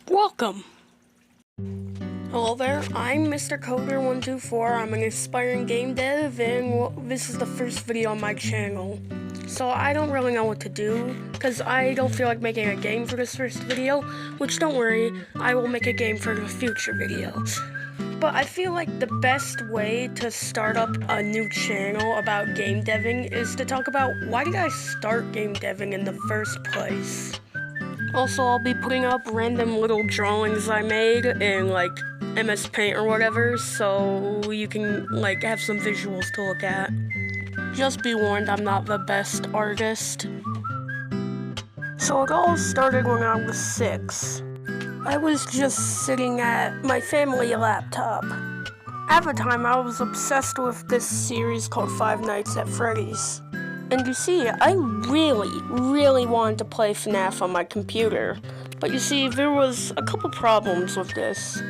Welcome! Hello there, I'm Mr. Coder124. I'm an aspiring game dev, and this is the first video on my channel. So I don't really know what to do, because I don't feel like making a game for this first video, which don't worry, I will make a game for the future videos. But I feel like the best way to start up a new channel about game deving is to talk about why did I start game deving in the first place. Also, I'll be putting up random little drawings I made in, like, MS Paint or whatever, so you can, like, have some visuals to look at. Just be warned, I'm not the best artist. So it all started when I was 6. I was just sitting at my family laptop. At the time, I was obsessed with this series called Five Nights at Freddy's. And you see, I really wanted to play FNAF on my computer. But you see, there was a couple problems with this.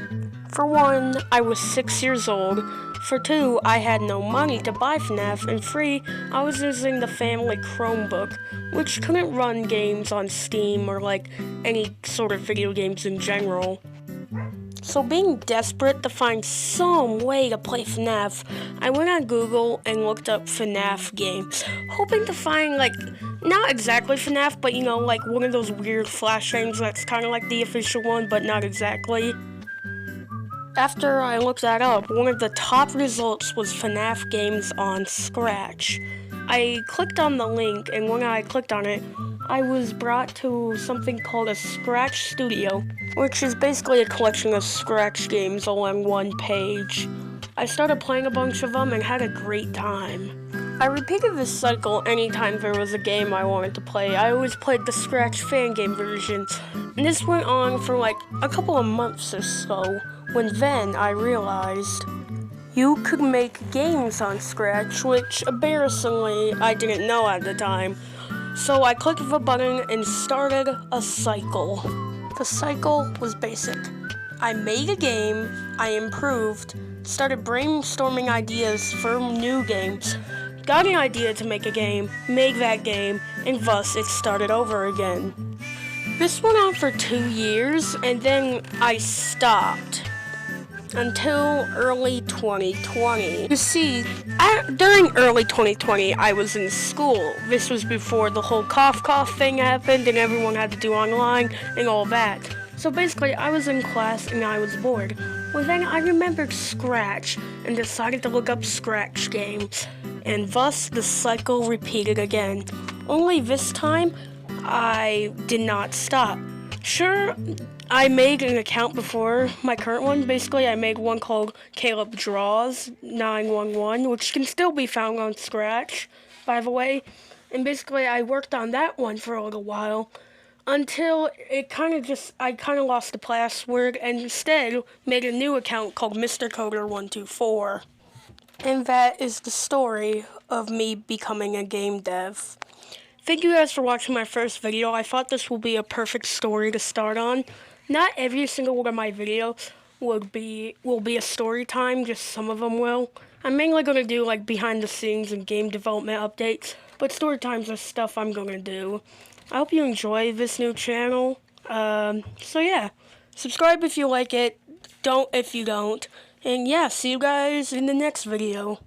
For one, I was 6 years old. For two, I had no money to buy FNAF. And three, I was using the family Chromebook, which couldn't run games on Steam or like any sort of video games in general. So being desperate to find some way to play FNAF, I went on Google and looked up FNAF games, hoping to find, like, not exactly FNAF, but you know, like one of those weird Flash games that's kind of like the official one, but not exactly. After I looked that up, one of the top results was FNAF games on Scratch. I clicked on the link, and when I clicked on it, I was brought to something called a Scratch Studio, which is basically a collection of Scratch games all on one page. I started playing a bunch of them and had a great time. I repeated this cycle anytime there was a game I wanted to play. I always played the Scratch fan game version, and this went on for like a couple of months or so, when then I realized you could make games on Scratch, which embarrassingly I didn't know at the time. So I clicked the button and started a cycle. The cycle was basic. I made a game, I improved, started brainstorming ideas for new games, got an idea to make a game, made that game, and thus it started over again. This went on for 2 years, and then I stopped. Until early 2020. You see, during early 2020, I was in school. This was before the whole cough thing happened and everyone had to do online and all that. So basically, I was in class and I was bored. Well, then I remembered Scratch and decided to look up Scratch games. And thus, the cycle repeated again. Only this time, I did not stop. Sure, I made an account before my current one. Basically, I made one called Caleb Draws 911, which can still be found on Scratch, by the way. And basically, I worked on that one for a little while until I kind of lost the password and instead made a new account called Mr. Coder124. And that is the story of me becoming a game dev. Thank you guys for watching my first video. I thought this will be a perfect story to start on. Not every single one of my videos will be a story time, just some of them will. I'm mainly going to do like behind the scenes and game development updates, but story times are stuff I'm going to do. I hope you enjoy this new channel. So yeah, subscribe if you like it, don't if you don't. And yeah, see you guys in the next video.